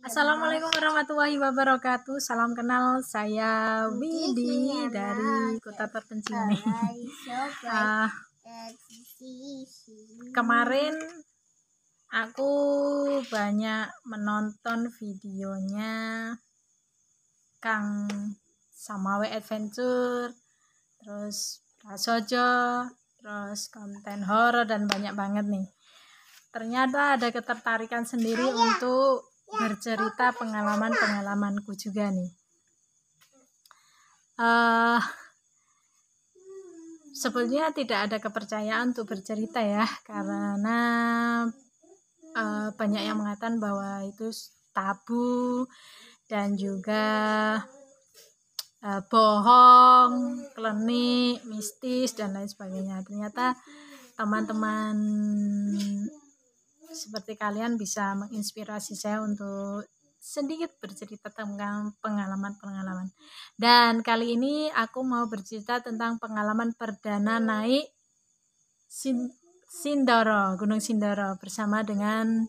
Assalamualaikum warahmatullahi wabarakatuh. Salam kenal, saya Widi dari kota terpencil nih. Kemarin aku banyak menonton videonya Kang Samawe Adventure, terus Prasojo, terus konten horor dan banyak banget nih. Ternyata ada ketertarikan sendiri untuk bercerita pengalamanku juga nih. Sebenarnya tidak ada kepercayaan untuk bercerita ya, karena banyak yang mengatakan bahwa itu tabu dan juga bohong, klinik, mistis dan lain sebagainya. Ternyata teman-teman seperti kalian bisa menginspirasi saya untuk sedikit bercerita tentang pengalaman-pengalaman. Dan kali ini aku mau bercerita tentang pengalaman perdana naik Sindoro, Gunung Sindoro bersama dengan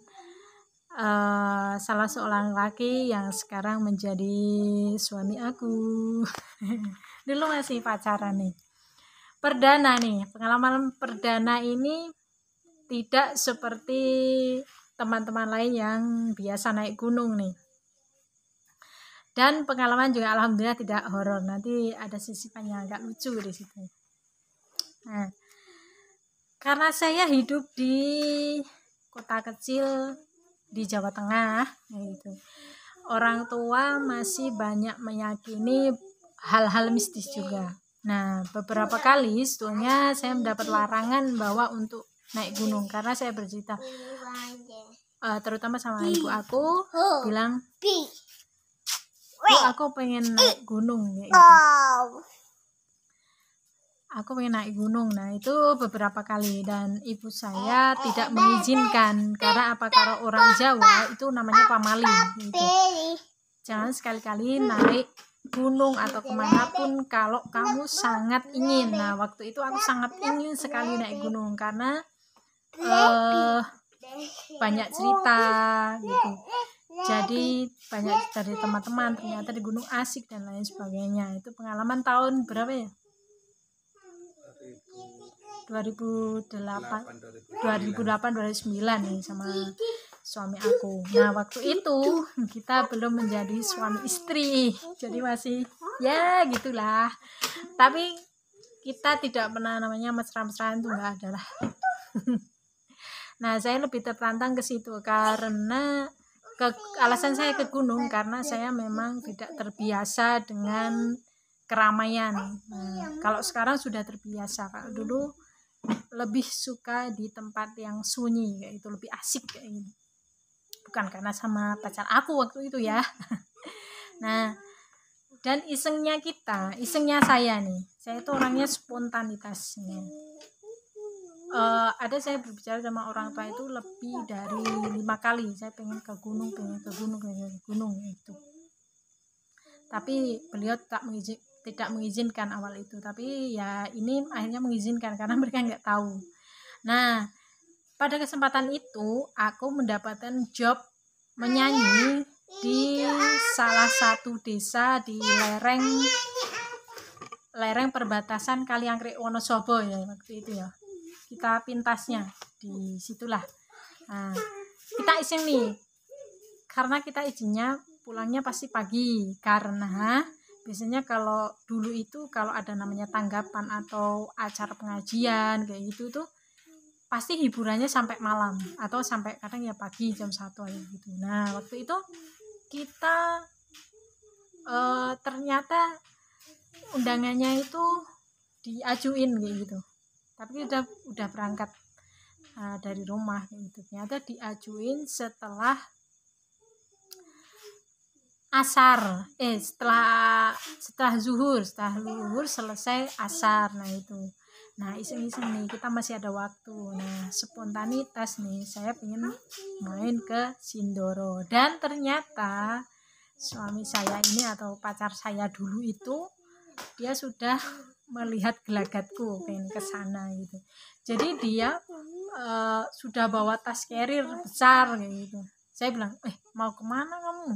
salah seorang laki yang sekarang menjadi suami aku. Dulu masih pacaran nih. Perdana nih, pengalaman perdana ini tidak seperti teman-teman lain yang biasa naik gunung nih. Dan pengalaman juga alhamdulillah tidak horor. Nanti ada sisipan yang agak lucu di situ. Nah, karena saya hidup di kota kecil di Jawa Tengah, gitu. Orang tua masih banyak meyakini hal-hal mistis juga. Nah, beberapa kali sebetulnya saya mendapat larangan bahwa untuk naik gunung karena saya bercerita terutama sama ibu aku bilang, "Bu, aku pengen naik gunung ya gitu. Aku pengen naik gunung." Nah, itu beberapa kali dan ibu saya tidak mengizinkan karena kalau orang Jawa itu namanya pamali gitu. Jangan sekali-kali naik gunung atau kemanapun kalau kamu sangat ingin. Nah, waktu itu aku sangat ingin sekali naik gunung karena banyak cerita gitu. Jadi banyak dari teman-teman ternyata di gunung asik dan lain sebagainya. Itu pengalaman tahun berapa ya? 2008 nih sama suami aku. Nah, waktu itu kita belum menjadi suami istri. Jadi masih ya gitulah. Tapi kita tidak pernah namanya mesra-mesraan, itu enggak ada lah. Nah, saya lebih tertantang ke situ karena alasan saya ke gunung karena saya memang tidak terbiasa dengan keramaian. Nah, kalau sekarang sudah terbiasa. Kalau dulu lebih suka di tempat yang sunyi, kayak itu lebih asik kayak gitu. Bukan karena sama pacar aku waktu itu ya. Nah, dan isengnya saya nih. Saya itu orangnya spontanitasnya. Ada saya berbicara sama orang tua itu lebih dari 5 kali saya pengen ke gunung itu, tapi beliau tidak mengizinkan awal itu, tapi ya ini akhirnya mengizinkan karena mereka nggak tahu. Nah, pada kesempatan itu aku mendapatkan job menyanyi di salah satu desa di lereng perbatasan Kaliangkrik Wonosobo ya waktu itu ya. Kita pintasnya di situlah. Nah, kita iseng nih. Karena kita izinnya pulangnya pasti pagi karena biasanya kalau dulu itu kalau ada namanya tanggapan atau acara pengajian kayak gitu tuh pasti hiburannya sampai malam atau sampai kadang ya pagi jam 1 gitu. Nah, waktu itu kita ternyata undangannya itu diajuin kayak gitu. Tapi udah berangkat dari rumah gitu. Ternyata diajuin setelah asar, setelah zuhur selesai asar. Nah itu, nah iseng-iseng nih kita masih ada waktu. Nah, spontanitas nih saya pengen main ke Sindoro dan ternyata suami saya ini atau pacar saya dulu itu dia sudah melihat gelagatku pengen ke sana gitu. Jadi dia sudah bawa tas carrier besar kayak gitu. Saya bilang, mau kemana kamu?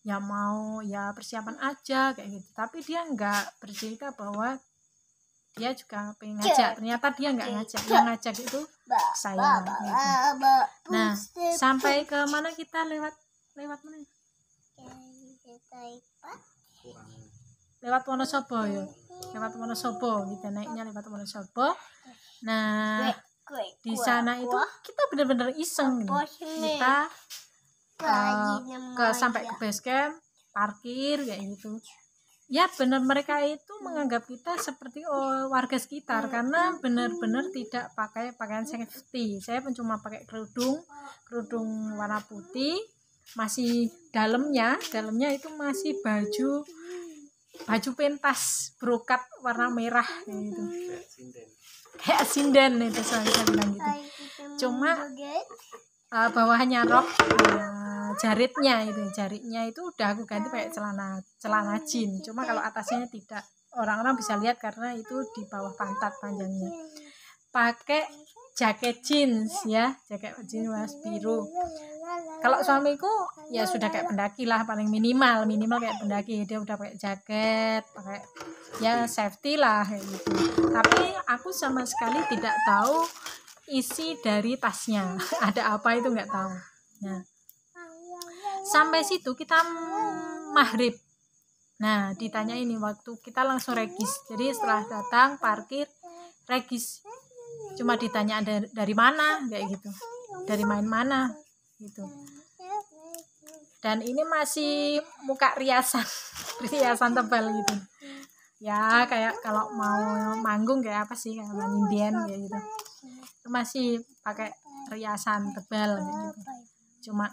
Ya mau ya persiapan aja kayak gitu. Tapi dia nggak bercerita bahwa dia juga pengen ngajak. Ternyata dia nggak ngajak, yang ngajak itu saya gitu. Nah, sampai ke mana kita lewat mana? Lewat Wonosobo ya. Lewat Wonosobo, kita naiknya lewat Wonosobo. Nah, di sana itu kita benar-benar iseng gitu. Kita sampai ke base camp, parkir kayak gitu. Ya benar, mereka itu menganggap kita seperti warga sekitar karena benar-benar tidak pakai pakaian safety. Saya pun cuma pakai kerudung warna putih, masih dalamnya itu masih baju pentas brokat warna merah gitu. Kayak sinden itu saya bilang gitu. Cuma bawahannya rok, jaritnya itu udah aku ganti pakai celana jeans. Cuma kalau atasnya tidak, orang-orang bisa lihat karena itu di bawah pantat panjangnya. Pakai jaket jeans ya, jaket jeans warna biru. Kalau suamiku ya sudah kayak pendaki lah, paling minimal kayak pendaki. Dia udah pakai jaket, pakai ya safety lah kayak gitu. Tapi aku sama sekali tidak tahu isi dari tasnya ada apa, itu nggak tahu. Nah, sampai situ kita maghrib. Nah, ditanya ini waktu kita langsung regis. Jadi setelah datang parkir regis, cuma ditanya dari mana kayak gitu, dari main mana gitu. Dan ini masih muka riasan tebal gitu ya, kayak kalau mau manggung kayak apa sih, kayak mandian kayak gitu. Itu masih pakai riasan tebal kayak gitu. Cuma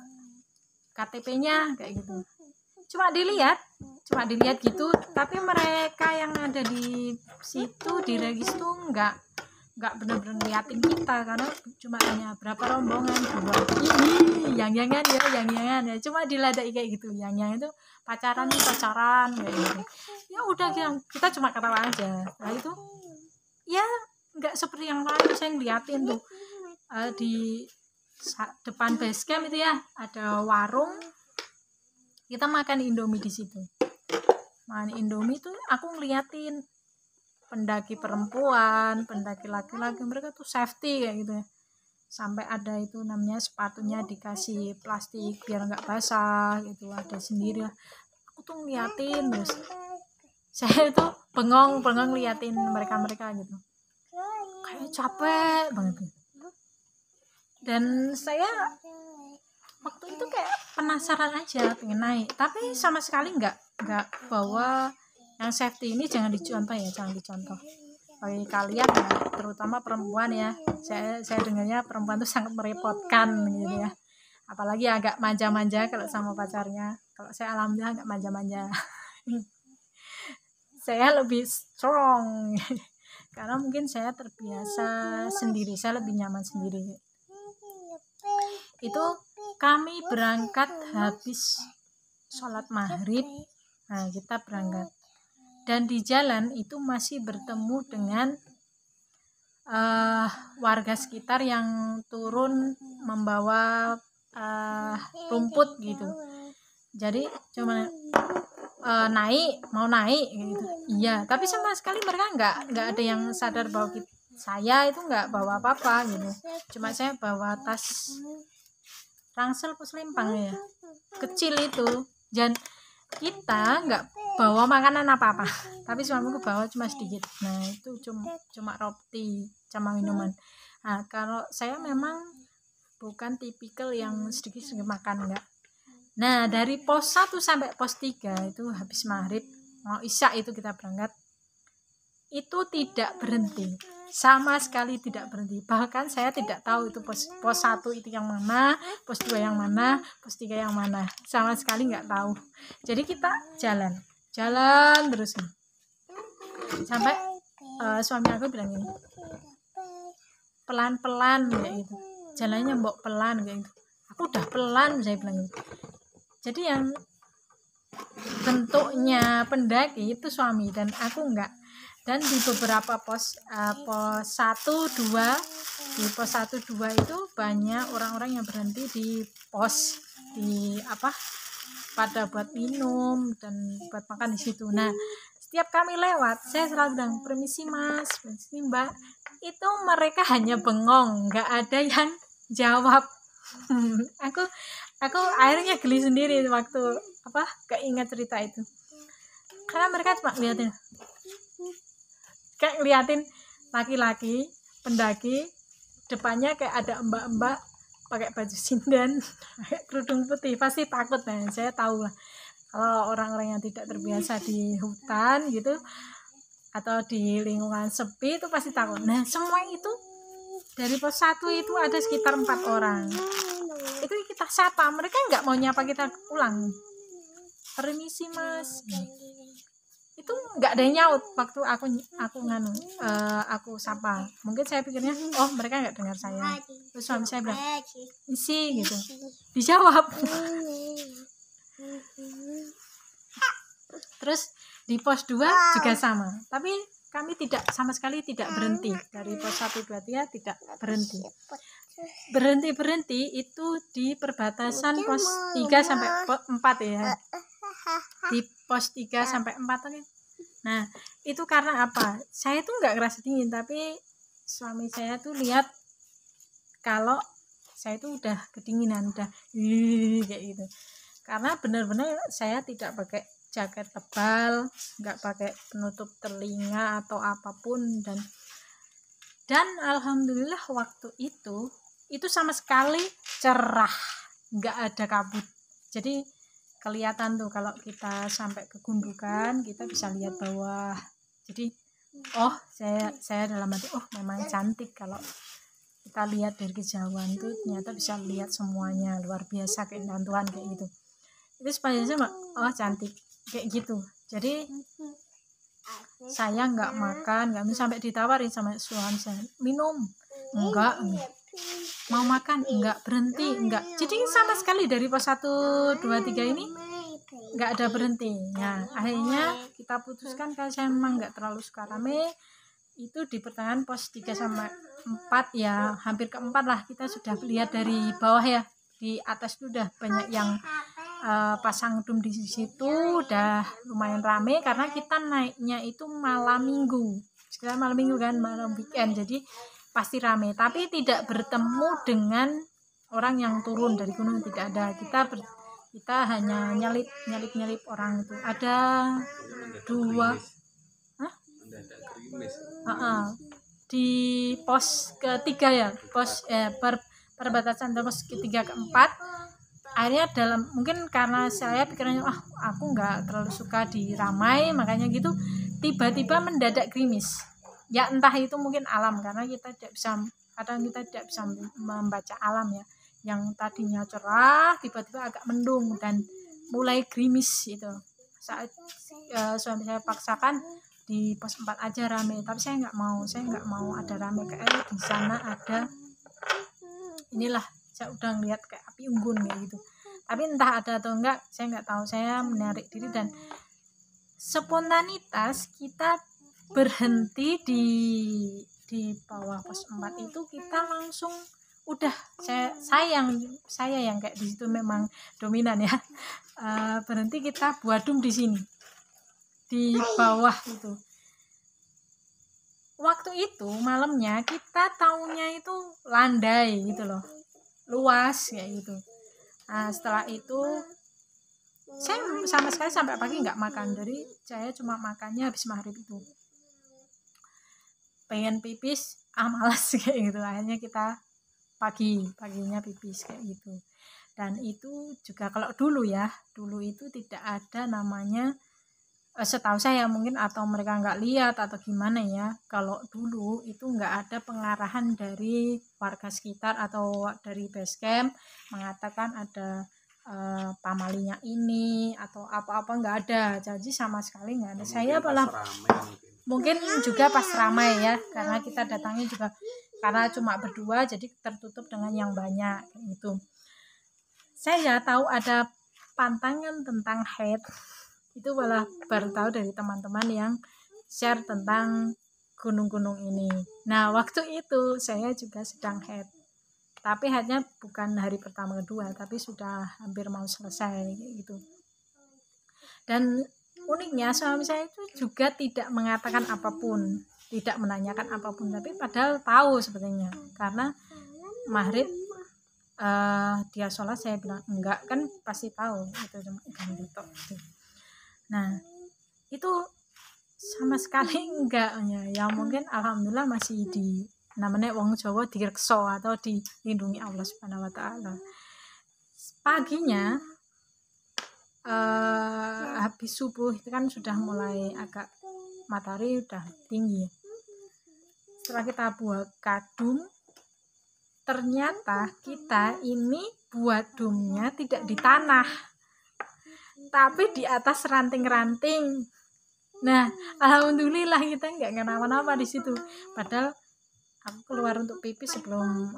KTP-nya kayak gitu, cuma dilihat gitu. Tapi mereka yang ada di situ di regis tuh nggak benar-benar ngeliatin kita, karena cuma tanya berapa rombongan, 2. Yang-yangan ya, cuma diladai kayak gitu. Yang itu pacaran kayak gitu. Ya udah, kita cuma ketawa aja. Nah itu ya nggak seperti yang lain. Saya ngeliatin tuh di depan base camp itu ya ada warung, kita makan Indomie di situ. Makan Indomie tuh aku ngeliatin pendaki perempuan, pendaki laki-laki, mereka tuh safety kayak gitu ya. Sampai ada itu namanya sepatunya dikasih plastik biar nggak basah gitu, ada sendiri. Aku tuh ngeliatin terus, saya tuh bengong ngeliatin mereka gitu, kayak capek banget. Dan saya waktu itu kayak penasaran aja, pengen naik, tapi sama sekali nggak bawa yang safety ini. Jangan dicontoh bagi kalian ya, terutama perempuan ya. Saya dengarnya perempuan tuh sangat merepotkan gitu ya, apalagi agak manja-manja kalau sama pacarnya. Kalau saya alhamdulillah nggak manja-manja. Saya lebih strong karena mungkin saya terbiasa sendiri, saya lebih nyaman sendiri. Itu kami berangkat habis sholat maghrib. Nah, kita berangkat, dan di jalan itu masih bertemu dengan warga sekitar yang turun membawa rumput gitu. Jadi cuma mau naik gitu. Iya, tapi sama sekali mereka nggak ada yang sadar bahwa saya itu nggak bawa apa-apa gitu. Cuma saya bawa tas ransel puslempang ya, kecil itu. Dan kita nggak bawa makanan apa-apa, tapi suamiku bawa cuma sedikit. Nah itu cuma roti sama minuman. Nah kalau saya memang bukan tipikal yang sedikit makan, enggak. Nah dari pos 1 sampai pos 3 itu habis maghrib mau isya itu kita berangkat, itu tidak berhenti, sama sekali tidak berhenti. Bahkan saya tidak tahu itu pos 1 itu yang mana, pos 2 yang mana, pos 3 yang mana, sama sekali nggak tahu. Jadi kita jalan terus sampai suami aku bilang ini, pelan-pelan kayak gitu, jalannya mbok pelan kayak gitu. Aku udah pelan, saya bilang gitu. Jadi yang bentuknya pendaki itu suami dan aku enggak. Dan di beberapa pos 1, 2 di pos 1 2 itu banyak orang-orang yang berhenti di pos di pada buat minum dan buat makan di situ. Nah, setiap kami lewat, saya selalu bilang, permisi mas, permisi mbak. Itu mereka hanya bengong, nggak ada yang jawab. aku akhirnya geli sendiri waktu keinget cerita itu. Karena mereka cuma ngeliatin laki-laki pendaki, depannya kayak ada mbak-mbak pakai baju sinden, pakai kerudung putih, pasti takut. Nah, saya tahu lah kalau orang-orang yang tidak terbiasa di hutan gitu atau di lingkungan sepi itu pasti takut. Nah, semua itu dari pos 1 itu ada sekitar 4 orang. Itu kita sapa, mereka nggak mau nyapa kita pulang. Permisi mas. Itu nggak ada yang nyaut waktu aku sapa. Mungkin saya pikirnya mereka nggak dengar saya. Terus suami saya bilang isi gitu, dijawab. Terus di pos 2 juga sama, tapi kami sama sekali tidak berhenti. Dari pos 1 2 3 tidak berhenti itu di perbatasan pos 3 sampai 4 ya. Di pos 3 sampai 4 kan. Nah, itu karena apa? Saya tuh nggak ngerasa dingin, tapi suami saya tuh lihat kalau saya tuh udah kedinginan, udah kayak gitu. Karena benar-benar saya tidak pakai jaket tebal, nggak pakai penutup telinga atau apapun, dan alhamdulillah waktu itu sama sekali cerah, nggak ada kabut. Jadi kelihatan tuh kalau kita sampai ke gundukan kita bisa lihat bawah. Jadi saya dalam hati memang cantik kalau kita lihat dari kejauhan tuh ternyata bisa lihat semuanya, luar biasa keindahan Tuhan kayak gitu. Itu sepanjang sama cantik kayak gitu. Jadi saya nggak makan, nggak sampai ditawarin sama suami saya minum, enggak, mau makan enggak, berhenti enggak. Jadi sama sekali dari pos 1 2 3 ini nggak ada berhenti. Nah, akhirnya kita putuskan kalau saya memang nggak terlalu suka rame, itu di pertengahan pos 3 sampai 4 ya, hampir ke 4 lah, kita sudah lihat dari bawah ya. Di atas itu udah banyak yang pasang dum di situ, udah lumayan rame karena kita naiknya itu malam minggu. Sekarang malam minggu kan, malam weekend, jadi pasti rame. Tapi tidak bertemu dengan orang yang turun dari gunung, tidak ada. Kita hanya nyalip orang itu. Ada 2 di pos ketiga ya, pos perbatasan pos ketiga ke 4. Akhirnya mungkin karena saya pikirannya aku nggak terlalu suka diramai, makanya gitu tiba-tiba mendadak gerimis. Ya entah itu mungkin alam, karena kita tidak bisa membaca alam ya. Yang tadinya cerah tiba-tiba agak mendung dan mulai gerimis itu. Saat suami saya paksakan di pos 4 aja rame, tapi saya nggak mau ada rame. Kayak di sana ada saya udah ngeliat kayak api unggun kayak gitu, tapi entah ada atau enggak saya nggak tahu. Saya menarik diri dan spontanitas kita berhenti di bawah pos 4 itu. Kita langsung saya yang kayak di situ memang dominan ya. Berhenti, kita buadum di sini di bawah itu. Waktu itu malamnya kita taunya itu landai gitu loh, luas kayak gitu. Nah, setelah itu saya sama sekali sampai pagi nggak makan. Jadi saya cuma makannya habis maghrib itu. Pengen pipis, malas kayak gitu. Akhirnya kita paginya pipis kayak gitu. Dan itu juga kalau dulu itu tidak ada namanya, setahu saya mungkin, atau mereka nggak lihat atau gimana ya, kalau dulu itu nggak ada pengarahan dari warga sekitar atau dari base camp mengatakan ada pamalinya ini atau apa-apa, nggak ada. Jadi sama sekali nggak ada. Saya malah mungkin juga pas ramai ya, karena kita datangnya juga karena cuma berdua, jadi tertutup dengan yang banyak gitu. Saya tahu ada pantangan tentang haid itu malah baru tahu dari teman-teman yang share tentang gunung-gunung ini. Nah, waktu itu saya juga sedang haid. Tapi haidnya bukan hari pertama kedua, tapi sudah hampir mau selesai gitu. Dan uniknya suami saya itu juga tidak mengatakan apapun, tidak menanyakan apapun, tapi padahal tahu sebenarnya. Karena maghrib dia sholat, saya bilang enggak, kan pasti tahu itu cuma ganti tok gitu. Nah, itu sama sekali enggaknya. Ya mungkin alhamdulillah masih di namanya wong Jawa direkso atau dilindungi Allah Subhanahu wa taala. Paginya habis subuh itu kan sudah mulai agak matahari udah tinggi. Setelah kita buat kadung, ternyata kita ini buat dumnya tidak di tanah, tapi di atas ranting-ranting. Nah, alhamdulillah kita nggak kenapa-napa di situ. Padahal aku keluar untuk pipis sebelum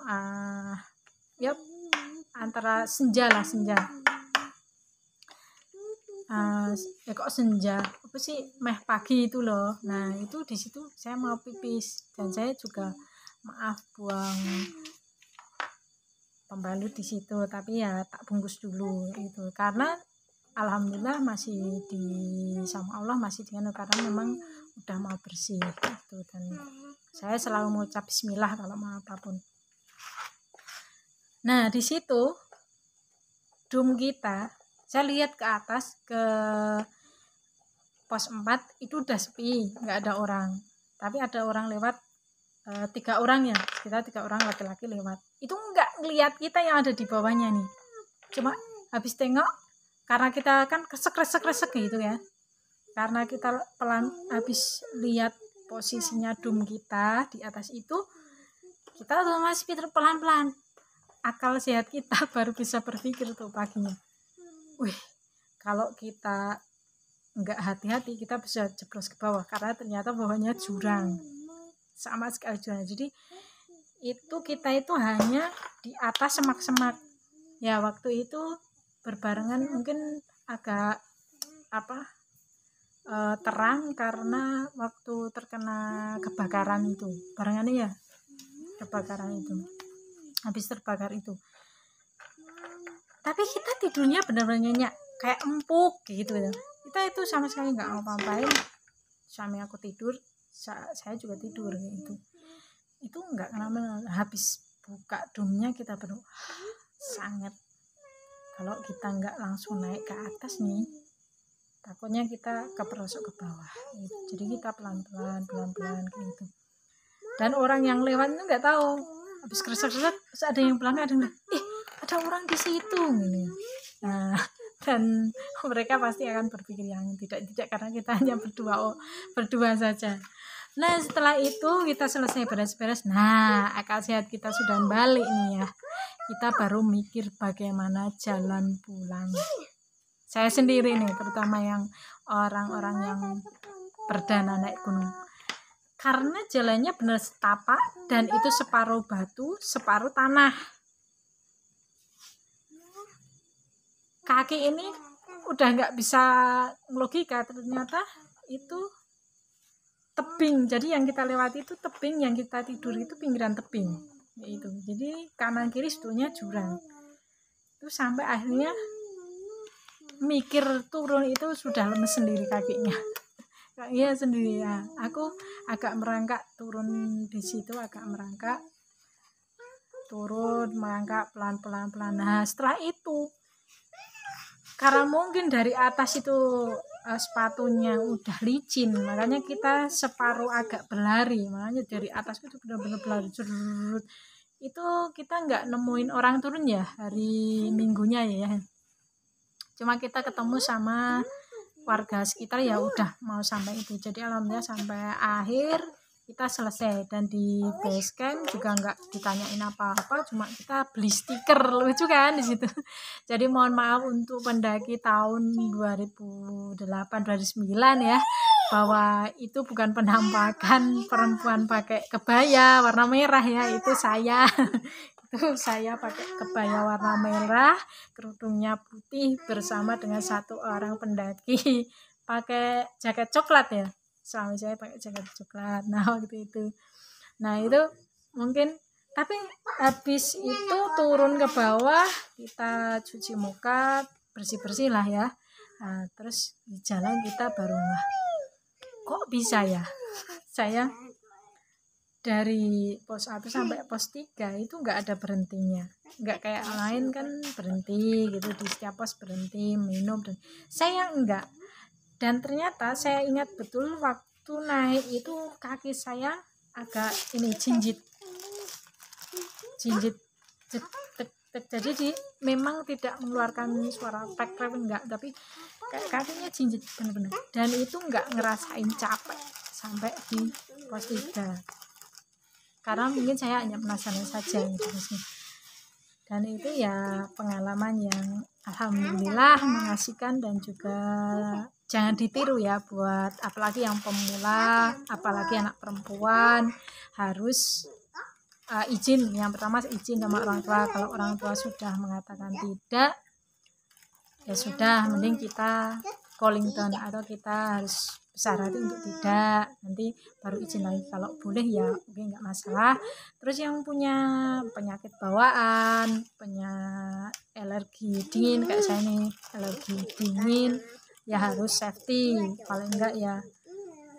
ya antara senja lah, senja. Ya kok senja, apa sih, meh pagi itu loh. Nah, itu di situ saya mau pipis dan saya juga maaf buang pembalut di situ, tapi ya tak bungkus dulu itu karena alhamdulillah masih di sama Allah masih dengan, karena memang udah mau bersih gitu. Dan saya selalu mengucap bismillah kalau mau apapun. Nah, di situ dum kita, saya lihat ke atas ke pos 4 itu udah sepi, nggak ada orang, tapi ada orang lewat 3 orang ya, kita 3 orang laki-laki lewat. Itu nggak ngelihat kita yang ada di bawahnya nih, cuma habis tengok, karena kita kan kresek gitu ya, karena kita pelan habis lihat posisinya dum kita di atas itu, kita otomatis pikir pelan-pelan, akal sehat kita baru bisa berpikir tuh paginya, wih, kalau kita nggak hati-hati kita bisa jeblos ke bawah, karena ternyata bawahnya jurang, sama sekali jurang. Jadi itu kita itu hanya di atas semak-semak ya, waktu itu berbarengan mungkin agak terang karena waktu terkena kebakaran itu, barengannya ya kebakaran itu, habis terbakar itu. Tapi kita tidurnya benar-benar nyenyak kayak empuk gitu ya. Kita itu sama sekali nggak ngapa-ngapain, suami aku tidur, saya juga tidur gitu. Itu nggak kenapa, habis buka dumnya kita baru sangat, kalau kita nggak langsung naik ke atas nih takutnya kita keperosok ke bawah gitu. Jadi kita pelan-pelan gitu. Dan orang yang lewat itu nggak tahu, habis kresek-kresek terus ada yang bilang, ada orang di situ gitu. Nah, dan mereka pasti akan berpikir yang tidak, karena kita hanya berdua saja. Nah, setelah itu kita selesai beres-beres. Nah, akal sehat kita sudah balik nih ya. Kita baru mikir bagaimana jalan pulang. Saya sendiri nih, terutama yang orang-orang yang perdana naik gunung. Karena jalannya benar setapak dan itu separuh batu, separuh tanah. Kaki ini udah nggak bisa logika, ternyata itu tebing. Jadi yang kita lewati itu tebing, yang kita tidur itu pinggiran tebing itu. Jadi kanan kiri sebetulnya jurang. Itu sampai akhirnya mikir turun itu sudah lemes sendiri kakinya. Iya sendiri ya. Aku agak merangkak turun di situ, agak merangkak turun, merangkak pelan-pelan. Nah, setelah itu karena mungkin dari atas itu sepatunya udah licin, makanya kita separuh agak berlari, makanya dari atas itu benar-benar berlari. Itu kita nggak nemuin orang turun ya hari Minggunya ya, cuma kita ketemu sama warga sekitar ya udah mau sampai itu. Jadi alhamdulillah sampai akhir kita selesai, dan di base camp juga nggak ditanyain apa-apa, cuma kita beli stiker, lucu kan di situ. Jadi mohon maaf untuk pendaki tahun 2008-2009 ya, bahwa itu bukan penampakan perempuan pakai kebaya warna merah ya, itu saya. Itu saya pakai kebaya warna merah, kerudungnya putih bersama dengan satu orang pendaki pakai jaket coklat ya. suami saya pakai jaket coklat. Nah waktu itu, nah itu mungkin, tapi habis itu turun ke bawah, kita cuci muka, bersih-bersih lah ya. Nah, terus di jalan kita baru ngeh, kok bisa ya saya dari pos 1 sampai pos 3 itu nggak ada berhentinya, nggak kayak lain kan berhenti gitu, di setiap pos berhenti minum, dan saya enggak. Dan ternyata saya ingat betul waktu naik itu kaki saya agak ini jinjit jinjit tek, tek, tek. Jadi memang tidak mengeluarkan suara tek tek enggak, tapi kayak kakinya jinjit benar-benar, dan itu enggak ngerasain capek sampai di pos 3 karena mungkin saya hanya penasaran saja gitu sih. Dan itu ya pengalaman yang alhamdulillah mengasihkan, dan juga jangan ditiru ya buat apalagi yang pemula, apalagi anak perempuan, harus izin. Yang pertama izin sama orang tua. Kalau orang tua sudah mengatakan tidak, ya sudah, mending kita calling down atau kita harus besar hati untuk tidak, nanti baru izin lagi. Kalau boleh ya oke, nggak masalah. Terus yang punya penyakit bawaan, punya alergi dingin kayak saya nih, alergi dingin, ya harus safety, paling enggak ya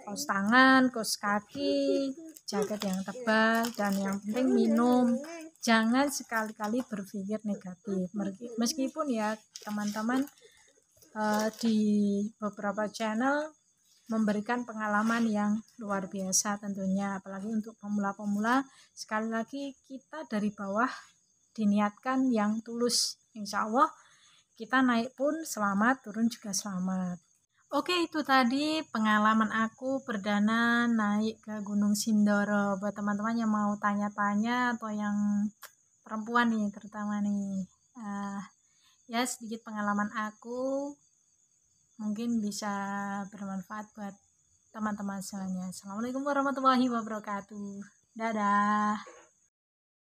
kaos tangan, kaos kaki, jaket yang tebal, dan yang penting minum. Jangan sekali-kali berpikir negatif, meskipun ya teman-teman di beberapa channel memberikan pengalaman yang luar biasa tentunya, apalagi untuk pemula-pemula. Sekali lagi kita dari bawah diniatkan yang tulus, insya Allah kita naik pun selamat, turun juga selamat. Oke, itu tadi pengalaman aku perdana naik ke Gunung Sindoro. Buat teman-teman yang mau tanya-tanya atau yang perempuan nih terutama nih, ya sedikit pengalaman aku mungkin bisa bermanfaat buat teman-teman semuanya. Assalamualaikum warahmatullahi wabarakatuh. Dadah.